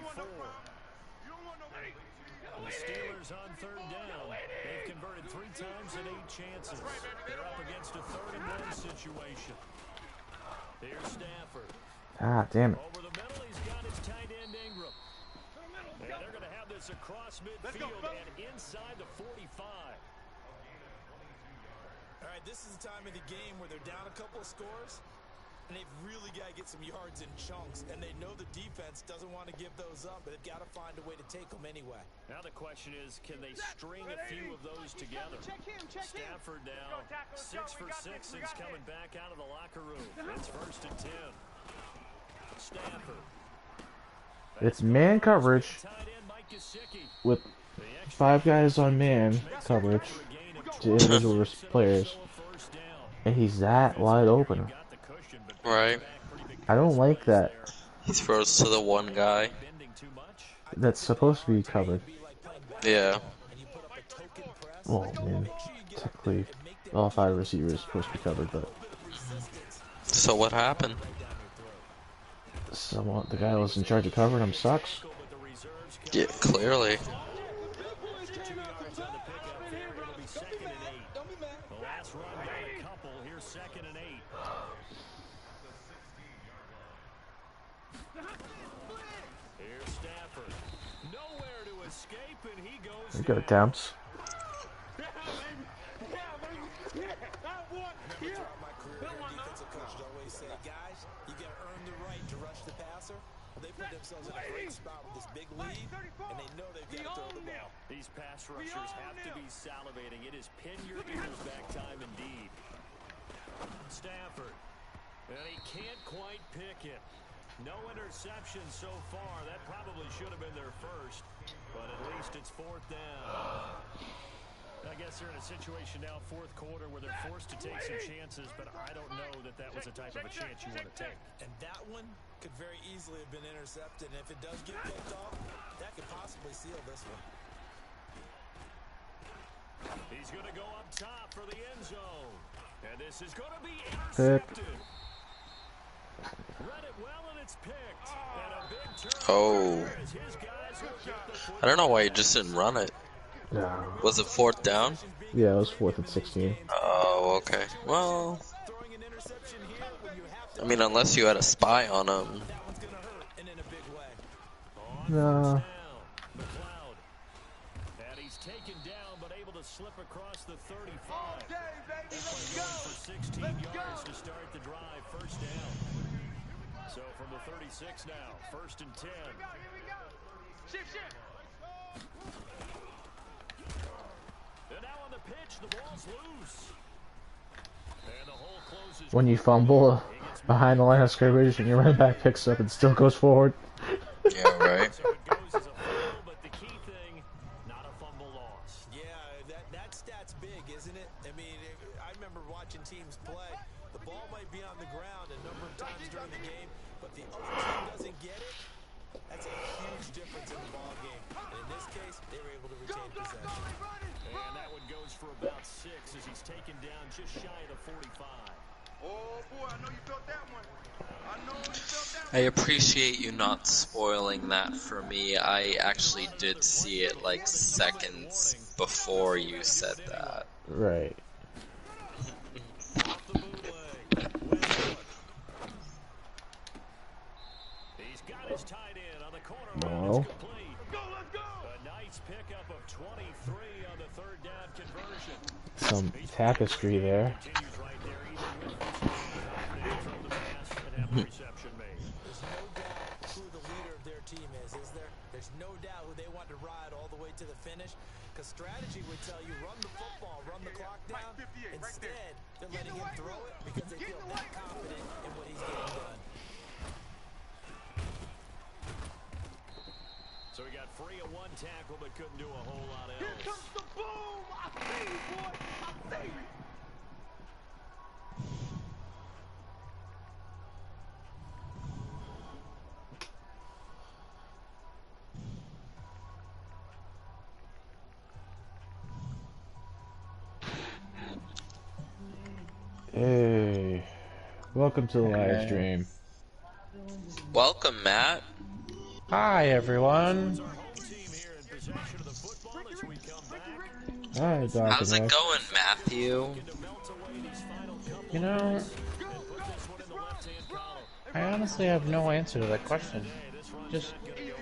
don't want no hate. The Steelers on 3rd down. They've converted 3 times and 8 chances. They're up against a 3rd and 1 situation. Here's Stafford. Ah, damn it. Over the middle, he's got his tight end Ingram. And they're going to have this across midfield and inside the 45. All right, this is the time of the game where they're down a couple of scores, and they've really got to get some yards in chunks, and they know the defense doesn't want to give those up, but they've got to find a way to take them anyway. Now the question is, can they string a few of those together? Stafford now 6 for 6 since coming back out of the locker room. It's 1st and 10. Stafford. It's man coverage Tight end Mike Gesicki. with 5 guys on man coverage to individual players, and he's that wide open. Right. I don't like that. He throws to the one guy. That's supposed to be covered. Yeah. Well, I mean, technically, all 5 receivers are supposed to be covered, but So what happened? the guy who was in charge of covering him sucks. Yeah, clearly. Last run got a couple. Here's 2nd and 8. Here's Stafford. Nowhere to escape, and he goes He got attempts. Throughout my career, defensive coaches always say, guys, you got to earn the right to rush the passer. Well, they put themselves in a great spot with this big lead, and they know they've got to throw the ball. These pass rushers have to be salivating. It is pin your ears back time indeed. Stafford. And he can't quite pick it. No interception so far. That probably should have been their first, but at least it's 4th down. I guess they're in a situation now, 4th quarter, where they're forced to take some chances, but I don't know that was the type of a chance you want to take. And that one could very easily have been intercepted, and if it does get picked off, that could possibly seal this one. He's going to go up top for the end zone. And this is going to be Pick. intercepted. Read it well, and it's picked. And a big turn. Oh. As his guys will get the I don't know why you just didn't run it. Yeah, Was it 4th down? yeah, it was 4th and 16. Oh, okay. Well, Throwing an interception here when you have to, I mean, unless you had a spy on him. that one's going to hurt, and in a big way. No. McLeod. And he's taken down, but able to slip across the 35. Okay, baby, let's go. For 16 yards to start the drive. 1st down. So from the 36 now, 1st and 10. Here we go. Shift. And now on the pitch, the ball's loose. And the hole closes. When you fumble behind the line of scrimmage and your running back picks up and still goes forward. Yeah, right. So it goes as a fumble, but the key thing, not a fumble loss. Yeah, big, isn't it? I mean, I remember watching teams play. The ball might be on the ground a number of times during the game, but the other team doesn't get it. That's a huge difference in the ball game. And in this case, they were able to retain possession. And that one goes for about 6 as he's taken down just shy of the 45. Oh, boy, I know you felt that one. I know you felt that I appreciate you not spoiling that for me. I actually did see it like seconds before you said that. Right. Off the bootleg. Westbrook. He's got his tight end on the corner. No. It's complete. Let's go. A nice pickup of 23 on the third down conversion. Some tapestry there. Continues right there, even with from the pass and have the reception made. There's no doubt who the leader of their team is there? There's no doubt who they want to ride all the way to the finish. Because strategy would tell you run the football, run the clock down. Instead, they're letting him throw it because they feel that confident in what he's getting done. So he got free of one tackle, but couldn't do a whole lot Here else. comes the boom. I see you, boy. I see you. Hey, welcome to the live stream. Welcome, Matt. Hi, everyone. Our home team here in possession of the football as we come back. Hi, Dr. How's it Nick. going, Matthew? To melt away these final couple You know, and put this one in the left-hand column. I honestly have no answer to that question. Just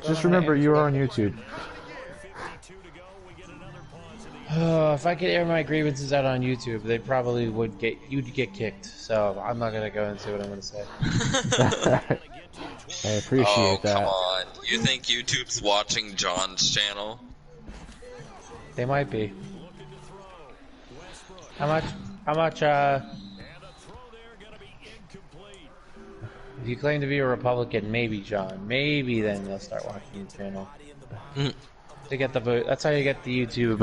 Just remember, you are on YouTube. 52 to go. We get another pause in the if I could air my grievances out on YouTube, they probably would you'd get kicked. So I'm not gonna go and say what I'm gonna say. I appreciate Oh, that. come on. You think YouTube's watching John's channel? They might be. How much? and the throw there going to be incomplete. If you claim to be a Republican, maybe John. Maybe then they'll start watching your channel. To get the vote. That's how you get the YouTube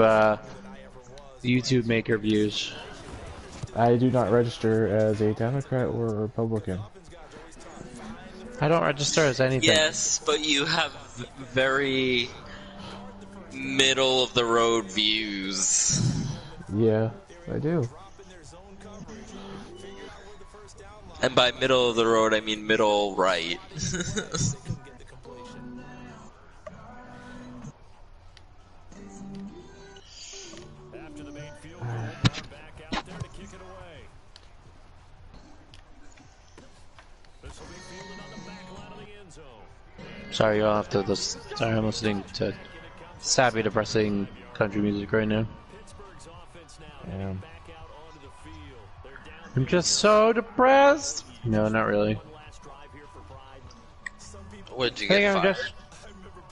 maker views. I do not register as a Democrat or a Republican. I don't register as anything. Yes, but you have very middle of the road views. Yeah, I do. And by middle of the road, I mean middle right. After the main field goal, back out there to kick it away. This will be fielded on the back line of the end zone. Sorry, you'll have to listen. Sorry, I'm listening to sappy, depressing country music right now. Pittsburgh's offense now Yeah. heading back out onto the field. They're down I'm just so depressed. No, not really. one last drive here for Pride. Would you I think get I'm fired? just.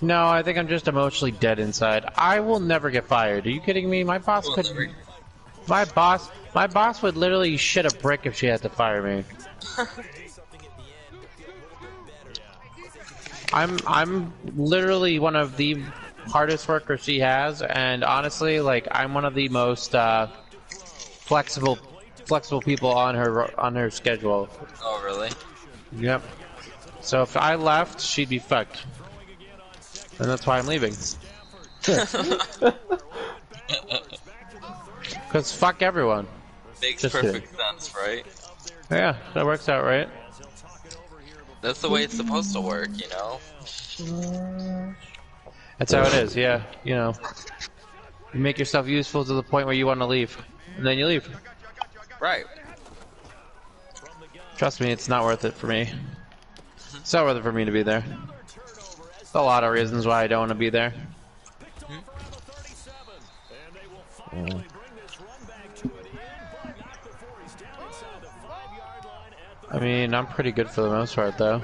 No, I think I'm just emotionally dead inside. I will never get fired. Are you kidding me? My boss Will could. never- My boss would literally shit a brick if she had to fire me. I'm literally one of the hardest workers she has, and honestly, like I'm one of the most flexible people on her schedule. Oh, really? Yep. So if I left, she'd be fucked, and that's why I'm leaving. Cause fuck everyone. Makes Just perfect sense, right? Yeah, that works out, right? That's the way it's supposed to work, you know? That's how it is. Yeah, you know, you make yourself useful to the point where you want to leave, and then you leave. Right. Trust me, it's not worth it for me. It's not worth it for me to be there. There's a lot of reasons why I don't want to be there. I mean, I'm pretty good for the most part, though.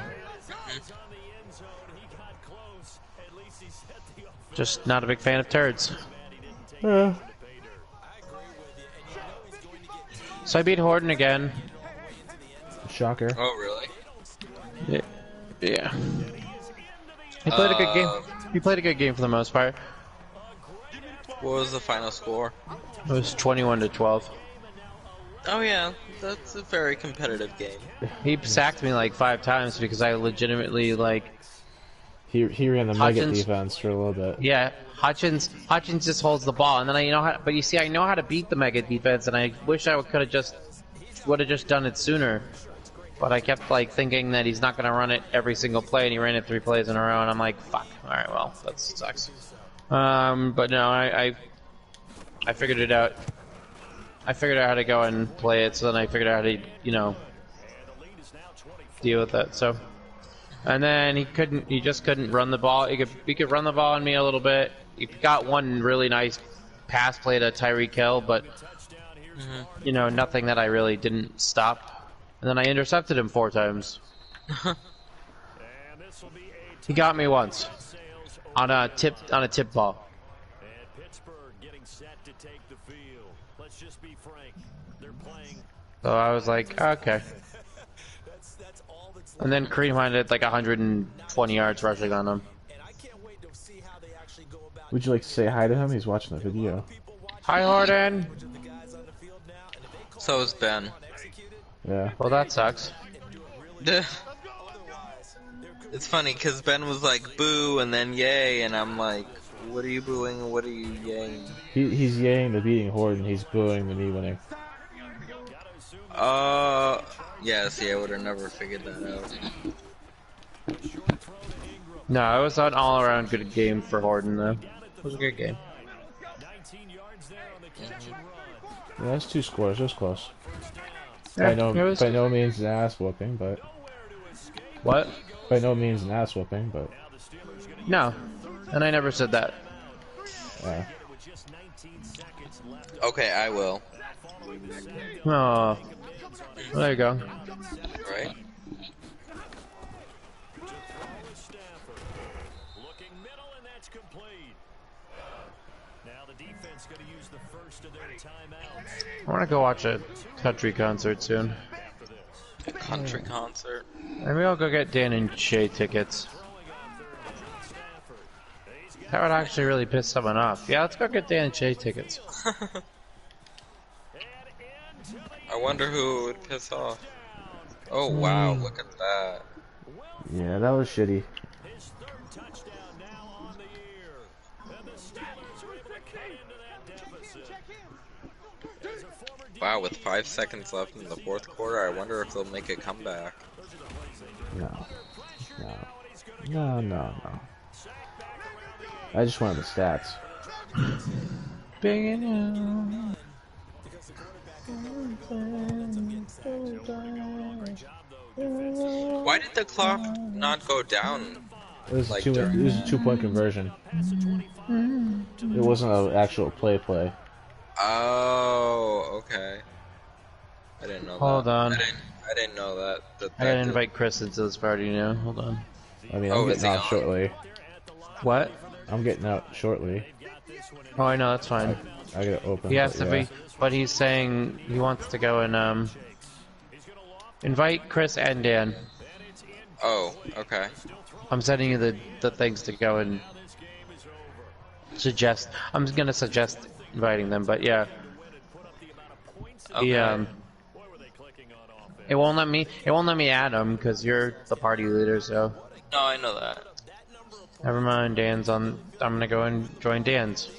Just not a big fan of turds. So I beat Horden again. Shocker. Oh, really? Yeah. He played a good game. He played a good game for the most part. What was the final score? It was 21-12. Oh yeah, that's a very competitive game. He sacked me like 5 times because I legitimately like He ran the mega Hutchins. defense for a little bit. Yeah, Hutchins just holds the ball, and then but you see, I know how to beat the mega defense, and I wish I would have just done it sooner. But I kept like thinking that he's not going to run it every single play, and he ran it 3 plays in a row, and I'm like, fuck. All right, well, that sucks. But no, I figured it out. I figured out how to go and play it, so then I figured out how to, deal with that. So, and then he just couldn't run the ball. He could run the ball on me a little bit. He got one really nice pass play to Tyreek Hill, but nothing that I really didn't stop. And then I intercepted him 4 times. He got me once on a tip ball. So I was like, okay. And then Kareem Hunt had like 120 yards rushing on him. Would you like to say hi to him? He's watching the video. Hi, Harden. So is Ben. Yeah. Well, that sucks. It's funny because Ben was like boo and then yay, and I'm like, what are you booing and what are you yaying? He's yaying the beating Horde and he's booing the knee winning. Yeah, see, I would have never figured that out. No, it was an all-around good game for Harden, though. It was a good game. Yeah, that's 2 scores. It was close. Yeah, by no means an ass whooping, but what? By no means an ass whooping, but no, and I never said that. Yeah. Okay, I will. Oh, there you go. Right. I want to go watch a country concert soon. A country concert? Maybe I'll go get Dan and Shay tickets. That would actually really piss someone off. Yeah, let's go get Dan and Shay tickets. I wonder who it would piss off. Oh wow, look at that. Yeah, that was shitty. Wow, with 5 seconds left in the 4th quarter, I wonder if they'll make a comeback. No. I just wanted the stats. Why did the clock not go down? It was like it was a 2-point conversion. It wasn't an actual play. Oh, okay. I didn't know that. Hold on. I didn't know that. I gotta invite Chris into this party now. Hold on. I mean, I'm getting out shortly. What? I'm getting out shortly. Oh, I know, that's fine. I gotta open. He has to yeah. be, but he's saying he wants to go and invite Chris and Dan. Oh, okay. I'm sending you the things to go and suggest. I'm gonna suggest inviting them, but yeah. Okay. It won't let me add him because you're the party leader. So. No, I know that. Never mind. Dan's on. I'm gonna go and join Dan's.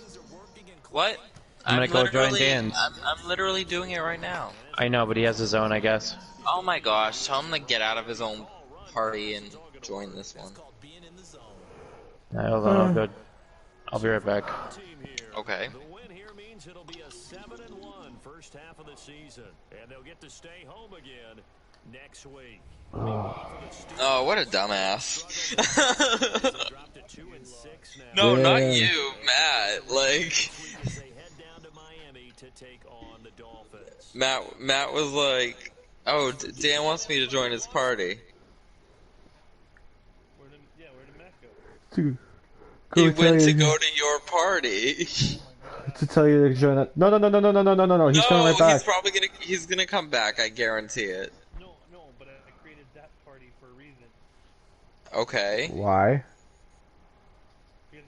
What? I'm gonna go join Dan's. I'm literally doing it right now. I know, but he has his own, I guess. Oh my gosh, tell him to get out of his own party and join this one. Right, hold on, I'll be right back. Okay. The win here means it'll be a 7-1 first half of the season, and they'll get to stay home again next week. Oh, what a dumbass. No, yeah. not you, Matt. Like, Matt was like, oh, Dan wants me to join his party. Dude, He went to go to your party. To tell you to join that. No. He's coming right back. He's gonna come back. I guarantee it. No, but I created that party for a reason. Okay. Why? Because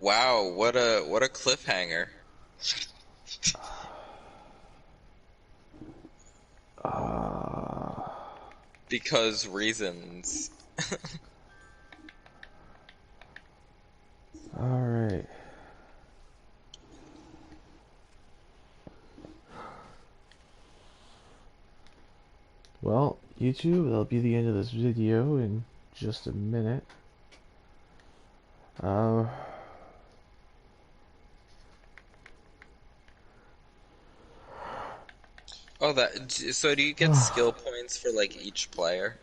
Wow, what a cliffhanger. Uh, Because reasons. Alright. Well, YouTube, that'll be the end of this video in just a minute. Uh, Oh, so do you get skill points for like each player?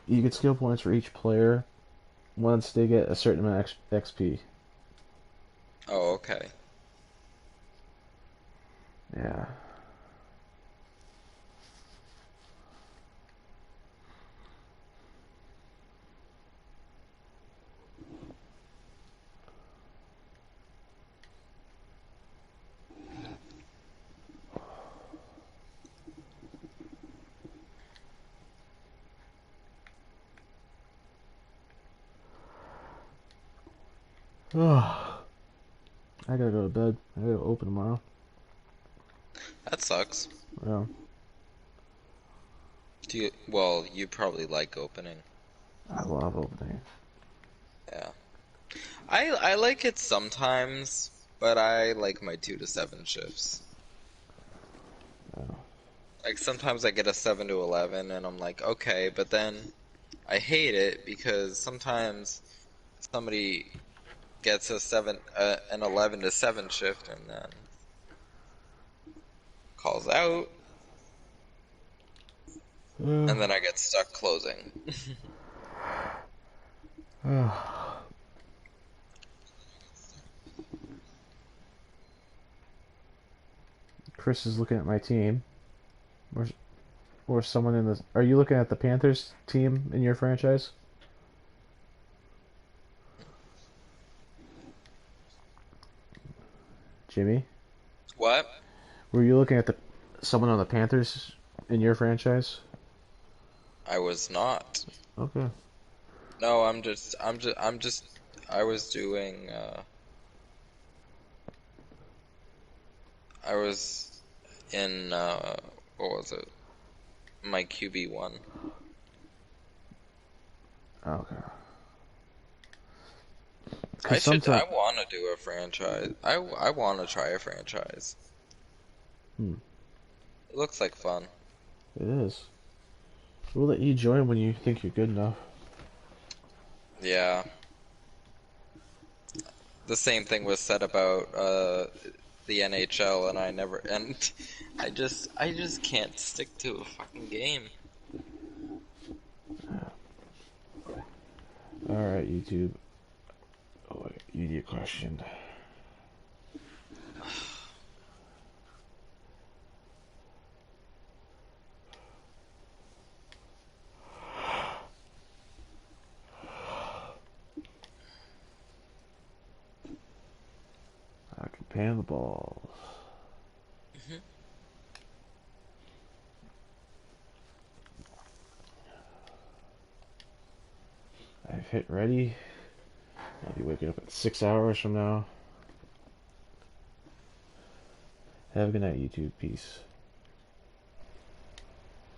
you get skill points for each player once they get a certain amount of XP. Oh, okay. Yeah. Oh, I gotta go to bed. I gotta open tomorrow. That sucks. Yeah. Well, you probably like opening. I love opening. Yeah. I like it sometimes, but I like my 2 to 7 shifts. Yeah. Like sometimes I get a 7 to 11 and I'm like, okay, but then I hate it because sometimes somebody gets an 11 to 7 shift and then calls out and then I get stuck closing. Chris is looking at my team. Or someone in the. Are you looking at the Panthers team in your franchise? Jimmy? What? Were you looking at the someone on the Panthers in your franchise? I was not. Okay. No, I was doing, I was in, what was it? My QB1. Okay. I Because sometimes. want to do a franchise. I want to try a franchise. Hmm. It looks like fun. It is. We'll let you join when you think you're good enough. Yeah. The same thing was said about, the NHL, and I just can't stick to a fucking game. Alright, YouTube. Oh, wait, you need a question. I can pan the balls. I've hit ready. I'll be waking up at 6 hours from now. Have a good night, YouTube. Peace.